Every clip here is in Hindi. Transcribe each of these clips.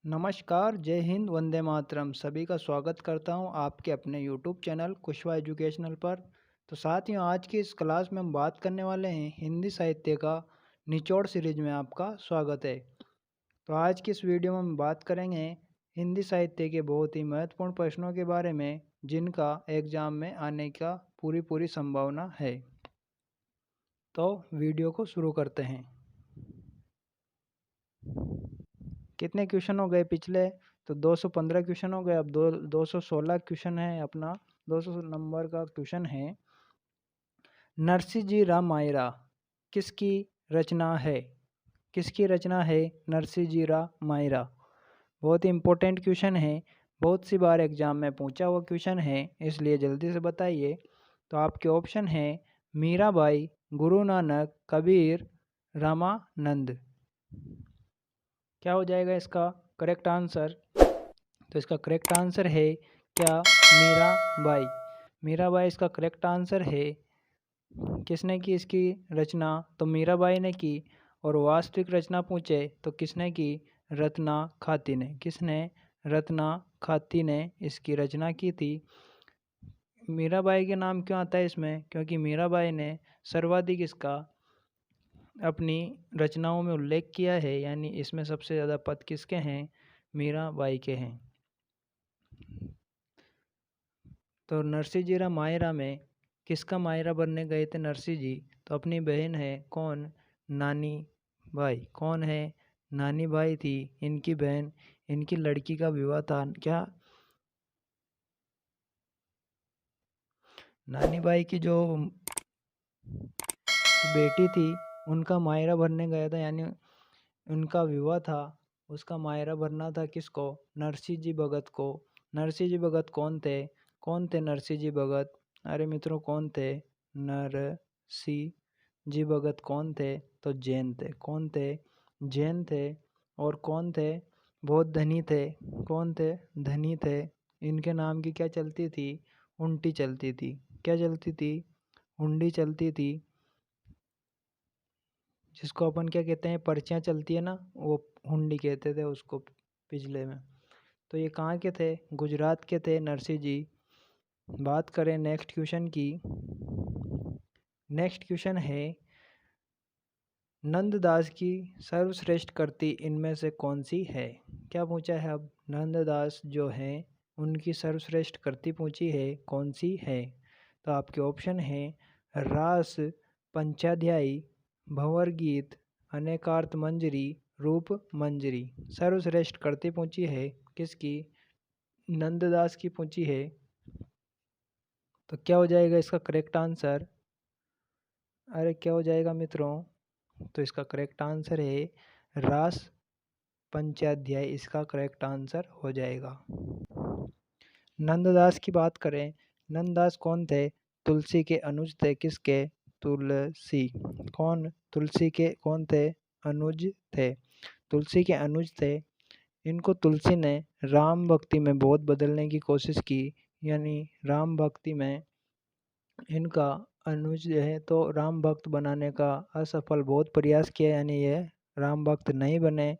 नमस्कार, जय हिंद, वंदे मातरम। सभी का स्वागत करता हूं आपके अपने यूट्यूब चैनल कुशवा एजुकेशनल पर। तो साथियों, आज की इस क्लास में हम बात करने वाले हैं हिंदी साहित्य का निचोड़ सीरीज में आपका स्वागत है। तो आज की इस वीडियो में हम बात करेंगे हिंदी साहित्य के बहुत ही महत्वपूर्ण प्रश्नों के बारे में, जिनका एग्जाम में आने का पूरी संभावना है। तो वीडियो को शुरू करते हैं। कितने क्वेश्चन हो गए पिछले? तो 215 क्वेश्चन हो गए। अब 216 क्वेश्चन है अपना। 200 नंबर का क्वेश्चन है, नरसिंह जी रामायरा किसकी रचना है? किसकी रचना है नरसिंह जी रामायरा? बहुत ही इंपॉर्टेंट क्वेश्चन है, बहुत सी बार एग्जाम में पूछा हुआ क्वेश्चन है, इसलिए जल्दी से बताइए। तो आपके ऑप्शन है मीराबाई, गुरु नानक, कबीर, रामानंद। क्या हो जाएगा इसका करेक्ट आंसर? तो इसका करेक्ट आंसर है क्या? मीराबाई। मीराबाई इसका करेक्ट आंसर है। किसने की इसकी रचना? तो मीराबाई ने की। और वास्तविक रचना पूछे तो किसने की? रत्ना खाती ने। किसने? रत्ना खाती ने इसकी रचना की थी। मीराबाई के नाम क्यों आता है इसमें? क्योंकि मीराबाई ने सर्वाधिक इसका अपनी रचनाओं में उल्लेख किया है, यानी इसमें सबसे ज़्यादा पद किसके हैं? मीराबाई के हैं। तो नरसिंह जी मायरा में किसका मायरा बनने गए थे नरसिंह जी? तो अपनी बहन है कौन? नानी बाई। कौन है? नानी बाई थी इनकी बहन। इनकी लड़की का विवाह था। क्या? नानी बाई की जो बेटी थी उनका मायरा भरने गया था, यानी उनका विवाह था, उसका मायरा भरना था किसको? नरसिंह जी भगत को। नरसिंह जी भगत कौन थे? कौन थे नरसिंह जी भगत? अरे मित्रों, कौन थे नरसिंह जी भगत? कौन थे? तो जैन थे। कौन थे? जैन थे। और कौन थे? बहुत धनी थे। कौन थे? धनी थे। इनके नाम की क्या चलती थी? उंटी चलती थी। क्या चलती थी? हुंडी चलती थी। जिसको अपन क्या कहते हैं, पर्चियाँ चलती है ना, वो हुंडी कहते थे उसको पिछले में। तो ये कहाँ के थे? गुजरात के थे नरसिंह जी। बात करें नेक्स्ट क्वेश्चन की। नेक्स्ट क्वेश्चन है, नंददास की सर्वश्रेष्ठ कृति इनमें से कौन सी है? क्या पूछा है अब? नंददास जो हैं उनकी सर्वश्रेष्ठ कृति पूछी है, कौन सी है? तो आपके ऑप्शन है रास पंचाध्यायी, भंवर गीत, अनेकार्थ मंजरी, रूप मंजरी। सर्वश्रेष्ठ कृति पूछी है किसकी? नंददास की पूछी है। तो क्या हो जाएगा इसका करेक्ट आंसर? अरे क्या हो जाएगा मित्रों? तो इसका करेक्ट आंसर है रास पंचाध्याय। इसका करेक्ट आंसर हो जाएगा। नंददास की बात करें, नंददास कौन थे? तुलसी के अनुज थे। किसके? तुलसी। कौन? तुलसी के कौन थे? अनुज थे। तुलसी के अनुज थे। इनको तुलसी ने राम भक्ति में बहुत बदलने की कोशिश की, यानी राम भक्ति में इनका अनुज जो है तो राम भक्त बनाने का असफल बहुत प्रयास किया, यानी ये राम भक्त नहीं बने।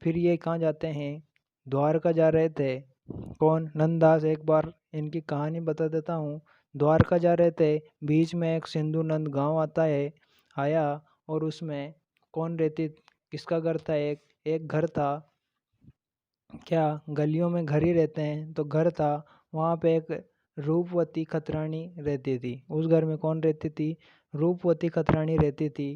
फिर ये कहाँ जाते हैं? द्वारका जा रहे थे। कौन? नंददास। एक बार इनकी कहानी बता देता हूँ। द्वारका जा रहे थे, बीच में एक सिंधु नंद गाँव आता है, आया, और उसमें कौन रहती? किसका घर था? एक घर था। क्या गलियों में घर ही रहते हैं? तो घर था। वहाँ पे एक रूपवती खतरानी रहती थी। उस घर में कौन रहती थी? रूपवती खतरानी रहती थी।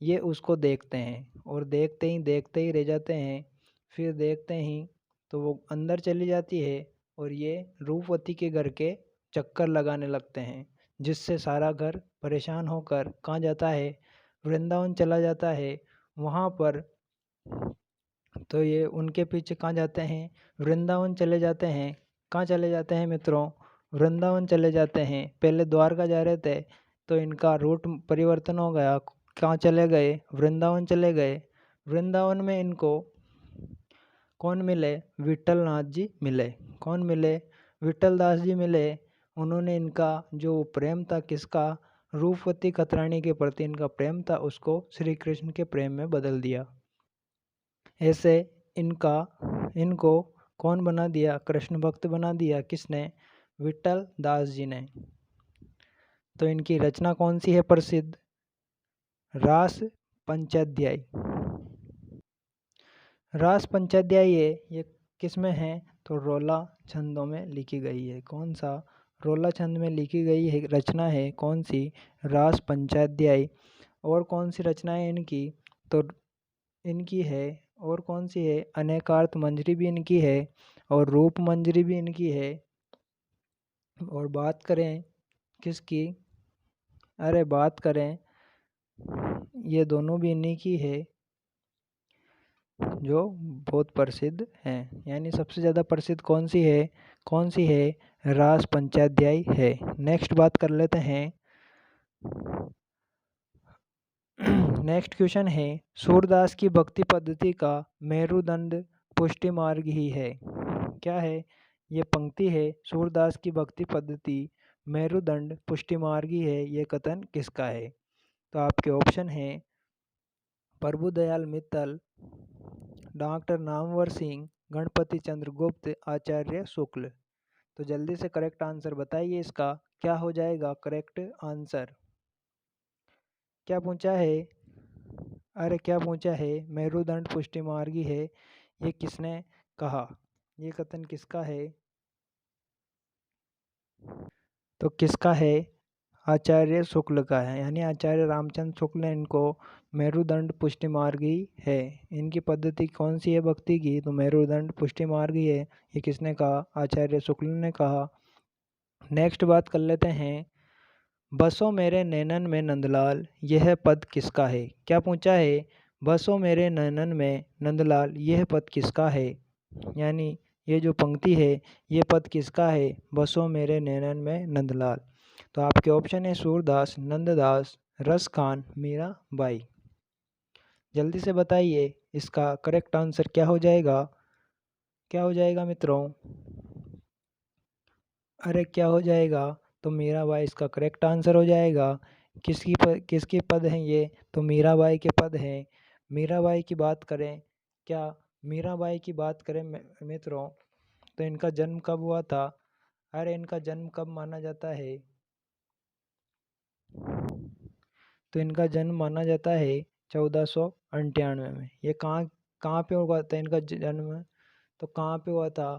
ये उसको देखते हैं और देखते ही रह जाते हैं। फिर देखते ही तो वो अंदर चली जाती है और ये रूपवती के घर के चक्कर लगाने लगते हैं, जिससे सारा घर परेशान होकर कहाँ जाता है? वृंदावन चला जाता है। वहाँ पर तो ये उनके पीछे कहाँ जाते हैं? वृंदावन चले जाते हैं। कहाँ चले जाते हैं मित्रों? वृंदावन चले जाते हैं। पहले द्वारका जा रहे थे तो इनका रूट परिवर्तन हो गया। कहाँ चले गए? वृंदावन चले गए। वृंदावन में इनको कौन मिले? विट्ठल नाथ जी मिले। कौन मिले? विट्ठल दास जी मिले। उन्होंने इनका जो प्रेम था किसका? रूपवती खतरानी के प्रति इनका प्रेम था, उसको श्री कृष्ण के प्रेम में बदल दिया। ऐसे इनका इनको कौन बना दिया? कृष्ण भक्त बना दिया। किसने? विट्ठल दास जी ने। तो इनकी रचना कौन सी है प्रसिद्ध? रास पंचाध्याय। रास पंचाध्याय ये किस में है? तो रोला छंदों में लिखी गई है। कौन सा? रोला छंद में लिखी गई है रचना है कौन सी? रास पंचाध्याय। और कौन सी रचना है इनकी? तो इनकी है और कौन सी है? अनेकार्थ मंजरी भी इनकी है और रूप मंजरी भी इनकी है। और बात करें किसकी? अरे बात करें, ये दोनों भी इन्हीं की है जो बहुत प्रसिद्ध हैं। यानी सबसे ज़्यादा प्रसिद्ध कौन सी है? कौन सी है? रास पंचाध्याय है। नेक्स्ट बात कर लेते हैं। नेक्स्ट क्वेश्चन है, सूरदास की भक्ति पद्धति का मेरुदंड पुष्टि मार्ग ही है। क्या है? ये पंक्ति है, सूरदास की भक्ति पद्धति मेरुदंड पुष्टि मार्ग ही है, ये कथन किसका है? तो आपके ऑप्शन हैं प्रभुदयाल मित्तल, डॉक्टर नामवर सिंह, गणपति चंद्र गुप्त, आचार्य शुक्ल। तो जल्दी से करेक्ट आंसर बताइए इसका क्या हो जाएगा करेक्ट आंसर? क्या पूछा है? अरे क्या पूछा है? मेरुदंड पुष्टि मार्गी है, ये किसने कहा? ये कथन किसका है? तो किसका है? आचार्य शुक्ल का है। यानी आचार्य रामचंद्र शुक्ल ने इनको मेरुदंड पुष्टि मार्गी है। इनकी पद्धति कौन सी है भक्ति की? तो मेरुदंड पुष्टि मार्गी है। ये किसने कहा? आचार्य शुक्ल ने कहा। नेक्स्ट बात कर लेते हैं, बसो मेरे नैनन में नंदलाल, यह पद किसका है? क्या पूछा है? बसो मेरे नैनन में नंदलाल, यह पद किसका है? यानी ये जो पंक्ति है ये पद किसका है? बसो मेरे नैनन में नंदलाल। तो आपके ऑप्शन है सूरदास, नंददास, रस खान, मीराबाई। जल्दी से बताइए इसका करेक्ट आंसर क्या हो जाएगा? क्या हो जाएगा मित्रों? अरे क्या हो जाएगा? तो मीराबाई इसका करेक्ट आंसर हो जाएगा। किसकी पद हैं ये? तो मीराबाई के पद हैं। मीराबाई की बात करें, क्या मीराबाई की बात करें मित्रों, तो इनका जन्म कब हुआ था? अरे इनका जन्म कब माना जाता है? तो इनका जन्म माना जाता है 1498 में। ये कहाँ कहाँ पे हुआ था इनका जन्म? तो कहाँ पे हुआ था?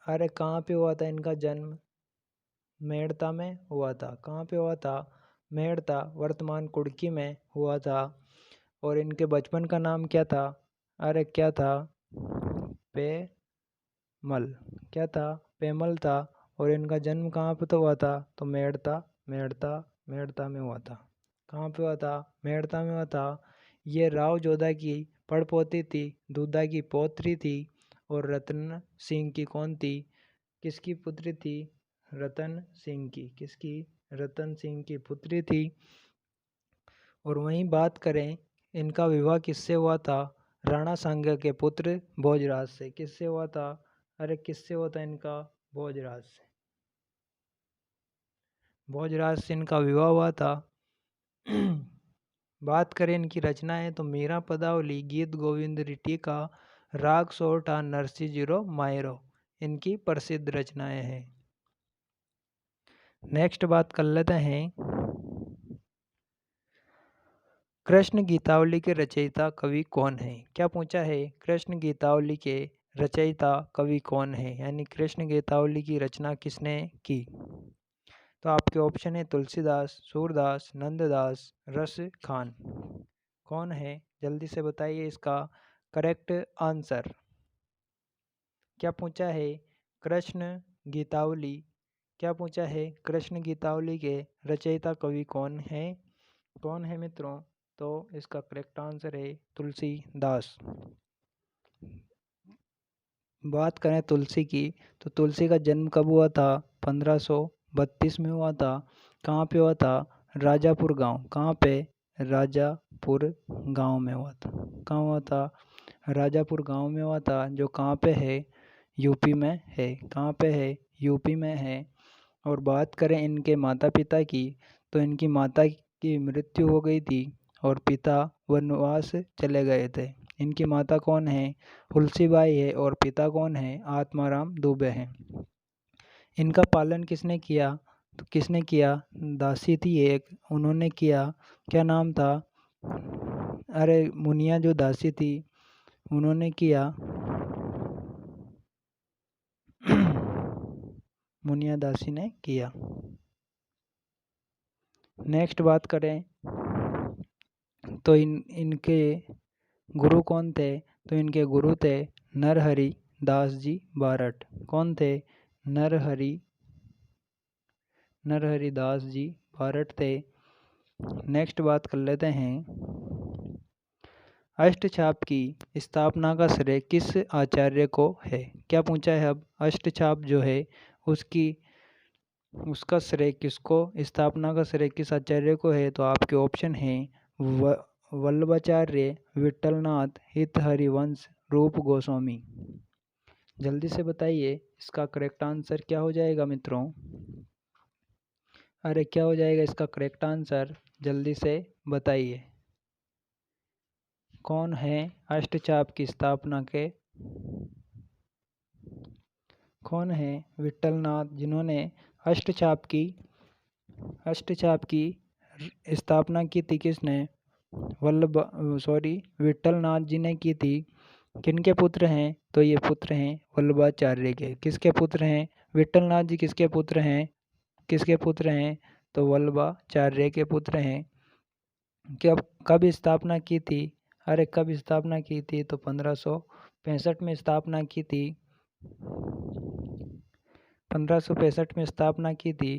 अरे कहाँ पे हुआ था इनका जन्म? मेड़ता में हुआ था। कहाँ पे हुआ था? मेड़ता, वर्तमान कुड़की में हुआ था। और इनके बचपन का नाम क्या था? अरे क्या था? पेमल। क्या था? पेमल था। और इनका जन्म कहाँ पे तो हुआ था? तो मेड़ता मेड़ता मेड़ता में हुआ था। कहाँ पे हुआ था? मेड़ता में हुआ था। ये राव जोधा की पड़पोती थी, दूधा की पौत्री थी। और रतन सिंह की कौन थी? किसकी पुत्री थी? रतन सिंह की। किसकी? रतन सिंह की पुत्री थी। और वहीं बात करें इनका विवाह किससे हुआ था? राणा सांगा के पुत्र भोजराज से। किससे हुआ था? अरे किससे हुआ था इनका? भोजराज से। भोजराज से इनका विवाह हुआ था। बात करें इनकी रचनाएं तो मीरा पदावली, गीत गोविंद रीटिका, राग सोरठा, नरसी जीरो मायरो इनकी प्रसिद्ध रचनाएं हैं। नेक्स्ट बात कर लेते हैं, कृष्ण गीतावली के रचयिता कवि कौन है? क्या पूछा है? कृष्ण गीतावली के रचयिता कवि कौन है? यानी कृष्ण गीतावली की रचना किसने की? तो आपके ऑप्शन है तुलसीदास, सूरदास, नंददास, रस खान। कौन है? जल्दी से बताइए इसका करेक्ट आंसर। क्या पूछा है? कृष्ण गीतावली। क्या पूछा है? कृष्ण गीतावली के रचयिता कवि कौन है? कौन है मित्रों? तो इसका करेक्ट आंसर है तुलसीदास। बात करें तुलसी की तो तुलसी का जन्म कब हुआ था? 1532 में हुआ था। कहाँ पे हुआ था? राजापुर गांव। कहाँ पे? राजापुर गांव में हुआ था। कहाँ हुआ था? राजापुर गांव में हुआ था, जो कहाँ पे है? यूपी में है। कहाँ पे है? यूपी में है। और बात करें इनके माता पिता की तो इनकी माता की मृत्यु हो गई थी और पिता वनवास चले गए थे। इनकी माता कौन है? हुलसीबाई है। और पिता कौन है? आत्माराम दुबे हैं। इनका पालन किसने किया? तो किसने किया? दासी थी एक, उन्होंने किया। क्या नाम था? अरे मुनिया जो दासी थी उन्होंने किया मुनिया दासी ने किया। नेक्स्ट बात करें तो इनके गुरु कौन थे? तो इनके गुरु थे नरहरि दास जी बारट। कौन थे? नरहरि दास जी बारट थे। नेक्स्ट बात कर लेते हैं, अष्टछाप की स्थापना का श्रेय किस आचार्य को है? क्या पूछा है अब? अष्टछाप जो है उसका श्रेय किसको, स्थापना का श्रेय किस आचार्य को है? तो आपके ऑप्शन हैं वल्लभाचार्य, विट्ठलनाथ, हित हरिवंश, रूप गोस्वामी। जल्दी से बताइए इसका करेक्ट आंसर क्या हो जाएगा मित्रों? अरे क्या हो जाएगा इसका करेक्ट आंसर? जल्दी से बताइए। कौन है अष्टचाप की स्थापना के? कौन है विट्ठलनाथ जिन्होंने अष्टचाप की स्थापना की थी? किसने? विट्ठलनाथ जी ने की थी। किनके पुत्र हैं? तो ये पुत्र हैं वल्लभाचार्य के। किसके पुत्र हैं? विट्ठलनाथ जी किसके पुत्र हैं? तो वल्लभाचार्य के पुत्र हैं। कब स्थापना की थी? अरे कब स्थापना की थी? तो 1565 में स्थापना की थी। 1565 में स्थापना की थी।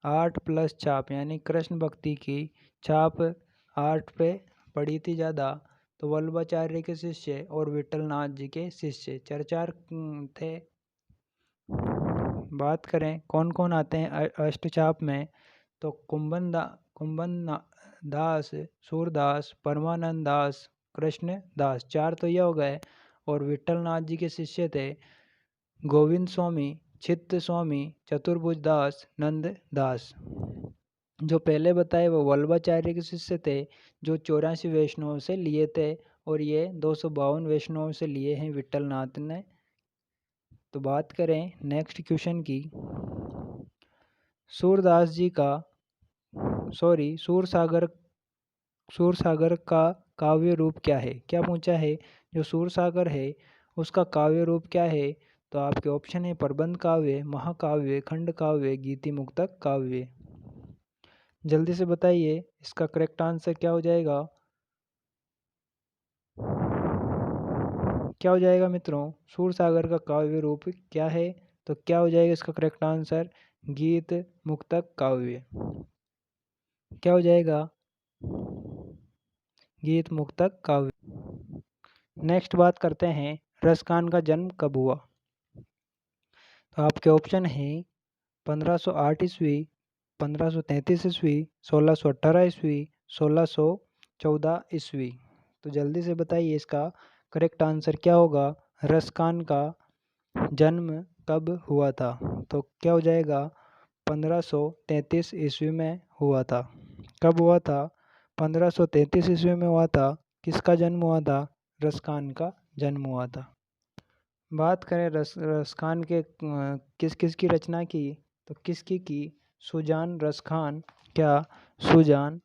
8 प्लस छाप यानी कृष्ण भक्ति की छाप 8 पे पड़ी थी ज़्यादा, तो वल्लभाचार्य के शिष्य और विट्ठलनाथ जी के शिष्य चार थे। बात करें कौन कौन आते हैं अष्टचाप में, तो कुंभन दास, सूरदास, परमानंद दास, कृष्ण दास, 4 तो ये हो गए। और विट्ठलनाथ जी के शिष्य थे गोविंद स्वामी, चित्त स्वामी, चतुर्भुज दास, नंद दास। जो पहले बताए वो वल्लभाचार्य के शिष्य थे जो 84 वैष्णव से लिए थे, और ये 252 वैष्णव से लिए हैं विट्ठलनाथ ने। तो बात करें नेक्स्ट क्वेश्चन की, सूरदास जी का सूरसागर का काव्य रूप क्या है? क्या पूछा है? जो सूरसागर है उसका काव्य रूप क्या है? तो आपके ऑप्शन है प्रबंध काव्य, महाकाव्य, खंड काव्य, गीति मुक्तक काव्य। जल्दी से बताइए इसका करेक्ट आंसर क्या हो जाएगा? क्या हो जाएगा मित्रों? सूरसागर का काव्य रूप क्या है? तो क्या हो जाएगा इसका करेक्ट आंसर? गीत मुक्तक काव्य। क्या हो जाएगा? गीत मुक्तक काव्य। नेक्स्ट बात करते हैं रसखान का जन्म कब हुआ? तो आपके ऑप्शन हैं 1508 ईस्वी, 1533 ईस्वी, 1618 ईस्वी, 1614 ईस्वी। तो जल्दी से बताइए इसका करेक्ट आंसर क्या होगा? रसखान का जन्म कब हुआ था? तो क्या हो जाएगा? 1533 ईस्वी में हुआ था। कब हुआ था? 1533 ईस्वी में हुआ था। किसका जन्म हुआ था? रसखान का जन्म हुआ था। बात करें रसखान के किस किस की रचना की, तो किसकी की? सुजान रसखान। क्या? सुजान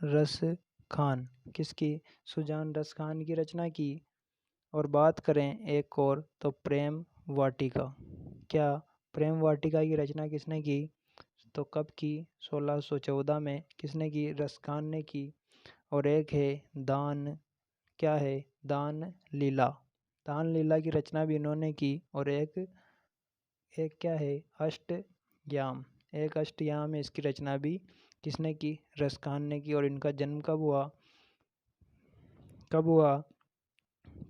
रसखान। किसकी? सुजान रसखान की रचना की। और बात करें एक और तो प्रेम वाटिका। क्या? प्रेम वाटिका की रचना किसने की? तो कब की? 1614 में। किसने की? रसखान ने की। और एक है दान, क्या है? दान लीला की रचना भी इन्होंने की। और एक क्या है? अष्टयाम। एक अष्टयाम है, इसकी रचना भी किसने की? रसखान ने की। और इनका जन्म कब हुआ?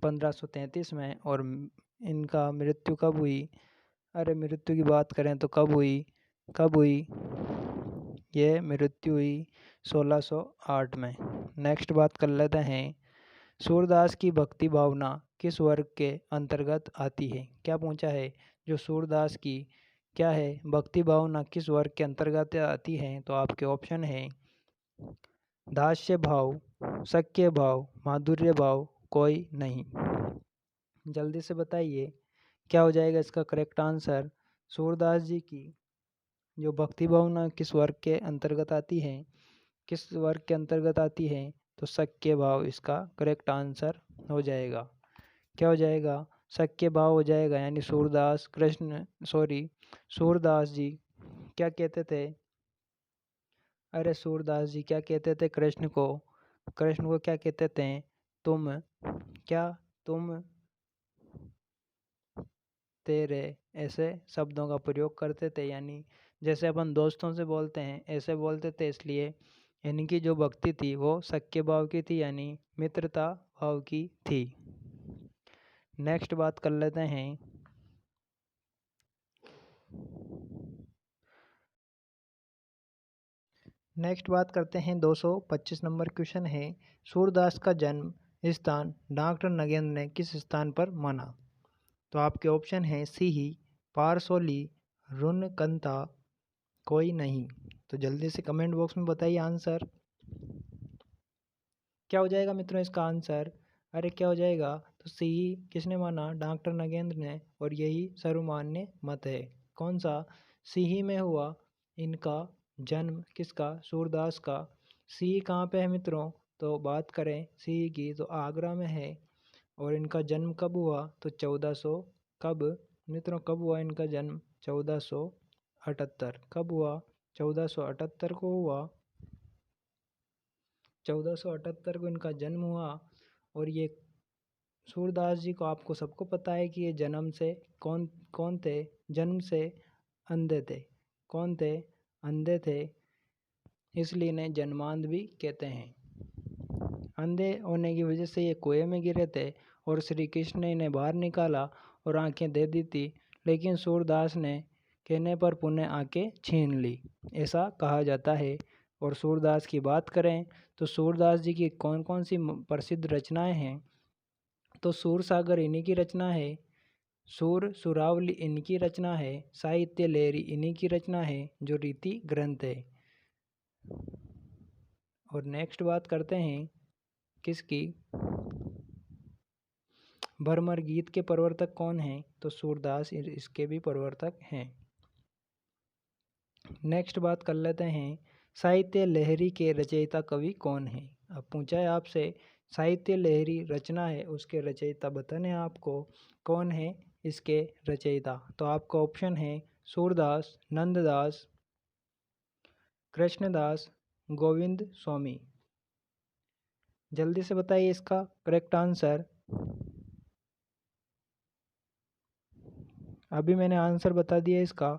1533 में। और इनका मृत्यु कब हुई? अरे मृत्यु की बात करें तो कब हुई? ये मृत्यु हुई 1608 में। नेक्स्ट बात कर लेते हैं, सूरदास की भक्ति भावना किस वर्ग के अंतर्गत आती है? क्या पूछा है? जो सूरदास की क्या है भक्ति भावना किस वर्ग के अंतर्गत आती है? तो आपके ऑप्शन है दास्य भाव, सख्य भाव, माधुर्य भाव कोई नहीं। जल्दी से बताइए क्या हो जाएगा इसका करेक्ट आंसर। सूरदास जी की जो भक्ति भावना किस वर्ग के अंतर्गत आती है, किस वर्ग के अंतर्गत आती है, तो सख्य भाव इसका करेक्ट आंसर हो जाएगा। क्या हो जाएगा, सख्य भाव हो जाएगा। यानी सूरदास जी क्या कहते थे, अरे सूरदास जी क्या कहते थे कृष्ण को क्या कहते थे, तुम क्या, तुम तेरे, ऐसे शब्दों का प्रयोग करते थे। यानी जैसे अपन दोस्तों से बोलते हैं ऐसे बोलते थे, इसलिए इनकी जो भक्ति थी वो सख्य भाव की थी, यानी मित्रता भाव की थी। नेक्स्ट बात कर लेते हैं, नेक्स्ट बात करते हैं 225 नंबर क्वेश्चन है, सूरदास का जन्म स्थान डॉक्टर नगेंद्र ने किस स्थान पर माना। तो आपके ऑप्शन है सीही, पारसोली, रुनकंता, कोई नहीं। तो जल्दी से कमेंट बॉक्स में बताइए आंसर क्या हो जाएगा मित्रों इसका आंसर। अरे क्या हो जाएगा, तो सी किसने माना, डॉक्टर नगेंद्र ने, और यही सर्वमान्य मत है। कौन सा, सी ही में हुआ इनका जन्म, किसका, सूरदास का। सी कहाँ पे है मित्रों, तो बात करें सी की तो आगरा में है। और इनका जन्म कब हुआ, तो 1400, कब मित्रों, कब हुआ इनका जन्म, 1478। कब हुआ, 1478 को हुआ, 1478 को इनका जन्म हुआ। और ये सूरदास जी को आपको सबको पता है कि ये जन्म से कौन कौन थे, जन्म से अंधे थे। कौन थे, अंधे थे, इसलिए इन्हें जन्मांध भी कहते हैं। अंधे होने की वजह से ये कुएं में गिरे थे और श्री कृष्ण ने इन्हें बाहर निकाला और आंखें दे दी थी, लेकिन सूरदास ने कहने पर पुनः आंखें छीन ली, ऐसा कहा जाता है। और सूरदास की बात करें तो सूरदास जी की कौन कौन सी प्रसिद्ध रचनाएं हैं, तो सूर सागर इन्हीं की रचना है, सूर सुरावली इनकी रचना है, साहित्य लहरी इन्हीं की रचना है जो रीति ग्रंथ है। और नेक्स्ट बात करते हैं किसकी, भरमर गीत के प्रवर्तक कौन हैं, तो सूरदास इसके भी प्रवर्तक हैं। नेक्स्ट बात कर लेते हैं, साहित्य लहरी के रचयिता कवि कौन है। अब पूछा है आपसे, साहित्य लहरी रचना है उसके रचयिता बताने हैं आपको, कौन है इसके रचयिता। तो आपका ऑप्शन है सूरदास, नंददास, कृष्णदास, गोविंद स्वामी। जल्दी से बताइए इसका करेक्ट आंसर। अभी मैंने आंसर बता दिया इसका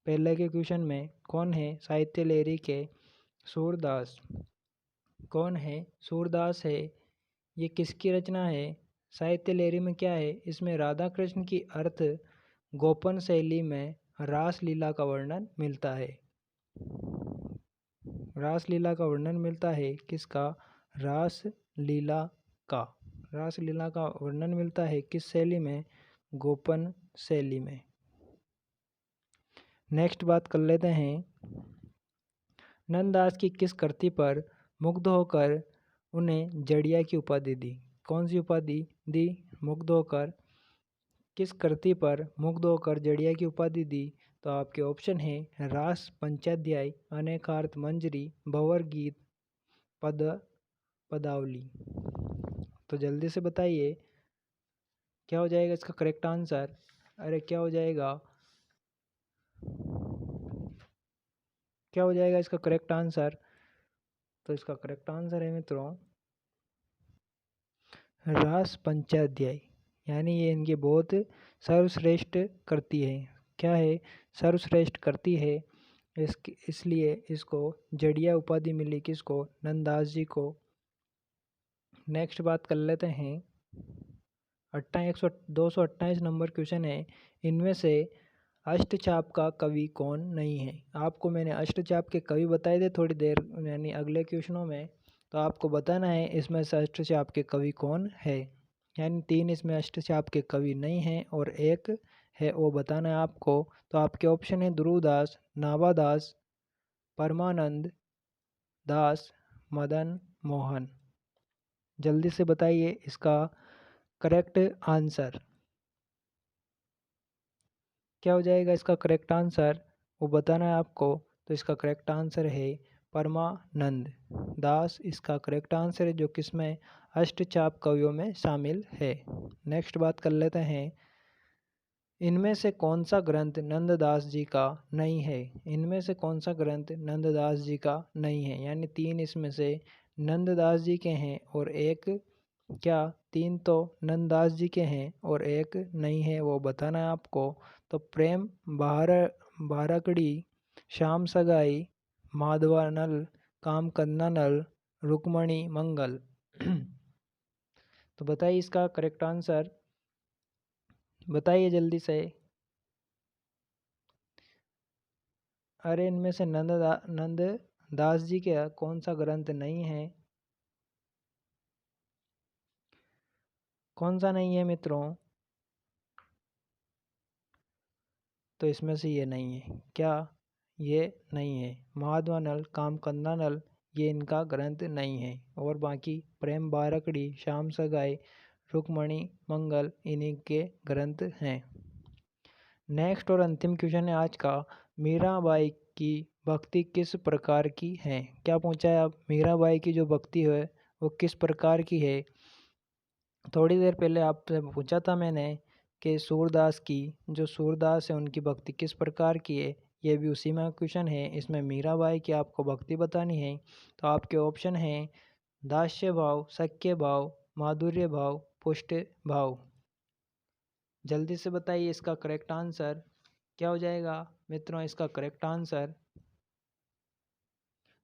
पहले के क्वेश्चन में, कौन है साहित्य लहरी के, सूरदास। कौन है, सूरदास है। ये किसकी रचना है, साहित्य लहरी में क्या है, इसमें राधा कृष्ण की अर्थ गोपन शैली में रास लीला का वर्णन मिलता है। रास लीला का वर्णन मिलता है, किसका, रास लीला का, रास लीला का वर्णन मिलता है किस शैली में, गोपन शैली में। नेक्स्ट बात कर लेते हैं, नंददास की किस कृति पर मुग्ध होकर उन्हें जड़िया की उपाधि दी। कौन सी उपाधि दी, मुग्ध होकर, किस कृति पर मुग्ध होकर जड़िया की उपाधि दी। तो आपके ऑप्शन है रास पंचाध्याय, अनेकार्थ मंजरी, भंवर गीत, पदावली। तो जल्दी से बताइए क्या हो जाएगा इसका करेक्ट आंसर। अरे क्या हो जाएगा, क्या हो जाएगा इसका करेक्ट आंसर। तो इसका करेक्ट आंसर है मित्रों रास पंचाध्याय। यानी ये इनकी बहुत सर्वश्रेष्ठ कृति है। क्या है, सर्वश्रेष्ठ कृति है। इसलिए इसको जड़िया उपाधि मिली, किसको, नंददास जी को। नेक्स्ट बात कर लेते हैं, 228 नंबर क्वेश्चन है, इनमें से अष्टचाप का कवि कौन नहीं है। आपको मैंने अष्टचाप के कवि बताए थे थोड़ी देर, यानी अगले क्वेश्चनों में। तो आपको बताना है इसमें से अष्टचाप के कवि कौन है। यानी 3 इसमें अष्टचाप के कवि नहीं हैं और 1 है, वो बताना है आपको। तो आपके ऑप्शन है ध्रुवदास, नाभादास, परमानंद दास, मदन मोहन। जल्दी से बताइए इसका करेक्ट आंसर क्या हो जाएगा। इसका करेक्ट आंसर वो बताना है आपको। तो इसका करेक्ट आंसर है परमानंद दास। इसका करेक्ट आंसर है, जो किसमें अष्टचाप कवियों में शामिल है। नेक्स्ट बात कर लेते हैं, इनमें से कौन सा ग्रंथ नंददास जी का नहीं है। इनमें से कौन सा ग्रंथ नंददास जी का नहीं है, यानी 3 इसमें से नंददास जी के हैं और एक क्या 3 तो नंददास जी के हैं और एक नहीं है, वो बताना है आपको। तो प्रेम बाराकड़ी, श्याम सगाई, माधवानल, काम करना नल, रुक्मणी मंगल। तो बताइए इसका करेक्ट आंसर, बताइए जल्दी से। अरे इनमें से नंददास जी के कौन सा ग्रंथ नहीं है, कौन सा नहीं है मित्रों। तो इसमें से ये नहीं है, क्या ये नहीं है। महाधवानल, काम करना नल, ये इनका ग्रंथ नहीं है। और बाकी प्रेम बारकड़ी, श्याम सगाई, रुक्मणी मंगल इन्हीं के ग्रंथ हैं। नेक्स्ट और अंतिम क्वेश्चन है आज का, मीराबाई की भक्ति किस प्रकार की है। क्या पूछा है आप, मीराबाई की जो भक्ति है वो किस प्रकार की है। थोड़ी देर पहले आपसे पूछा था मैंने कि सूरदास की, जो सूरदास है उनकी भक्ति किस प्रकार की है। ये भी उसी में क्वेश्चन है। इसमें मीराबाई की आपको भक्ति बतानी है। तो आपके ऑप्शन हैं दास्य भाव, सख्य भाव, माधुर्य भाव, पुष्ट भाव। जल्दी से बताइए इसका करेक्ट आंसर क्या हो जाएगा मित्रों। इसका करेक्ट आंसर,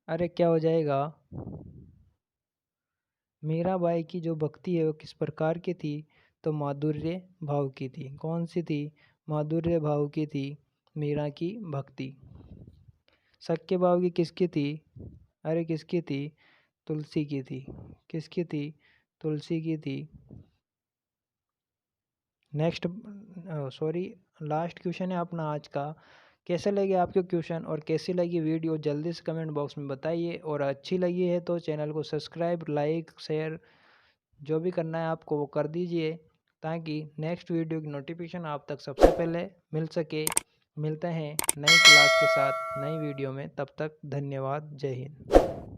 अरे क्या हो जाएगा, मीराबाई की जो भक्ति है वो किस प्रकार की थी। तो माधुर्य भाव की थी। कौन सी थी, माधुर्य भाव की थी मीरा की भक्ति। सख्य भाव की किसकी थी, अरे किसकी थी, तुलसी की थी। किसकी थी, तुलसी की थी। नेक्स्ट सॉरी लास्ट क्वेश्चन है अपना आज का। कैसे लगे आपके क्वेश्चन और कैसी लगी वीडियो, जल्दी से कमेंट बॉक्स में बताइए। और अच्छी लगी है तो चैनल को सब्सक्राइब, लाइक, शेयर जो भी करना है आपको वो कर दीजिए, ताकि नेक्स्ट वीडियो की नोटिफिकेशन आप तक सबसे पहले मिल सके। मिलते हैं नई क्लास के साथ नई वीडियो में, तब तक धन्यवाद, जय हिंद।